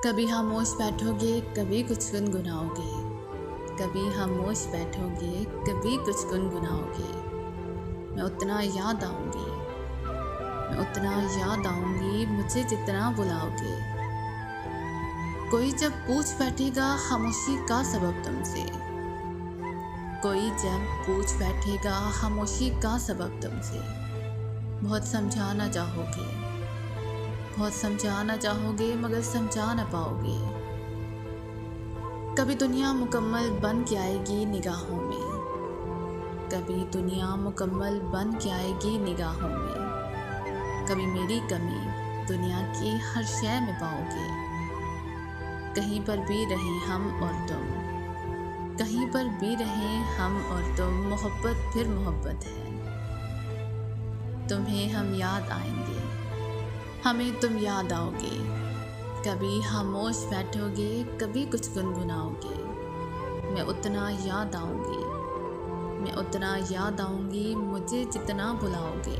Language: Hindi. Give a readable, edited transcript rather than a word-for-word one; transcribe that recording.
कभी खामोश बैठोगे, कभी कुछ गुनगुनाओगे। कभी खामोश बैठोगे, कभी कुछ गुनगुनाओगे। मैं उतना याद आऊँगी, मैं उतना याद आऊँगी मुझे जितना बुलाओगे। कोई जब पूछ बैठेगा खामोशी का सबब तुमसे, कोई जब पूछ बैठेगा खामोशी का सबब तुमसे। बहुत समझाना चाहोगे, बहुत समझाना चाहोगे मगर समझा ना पाओगे। कभी दुनिया मुकम्मल बन के आएगी निगाहों में, कभी दुनिया मुकम्मल बन के आएगी निगाहों में। कभी मेरी कमी दुनिया की हर शय में पाओगे। कहीं पर भी रहें हम और तुम, कहीं पर भी रहें हम और तुम, मोहब्बत फिर मोहब्बत है। तुम्हें हम याद आएंगे, हमें तुम याद आओगे। कभी खामोश बैठोगे, कभी कुछ गुनगुनाओगे। मैं उतना याद आऊँगी, मैं उतना याद आऊँगी मुझे जितना बुलाओगे।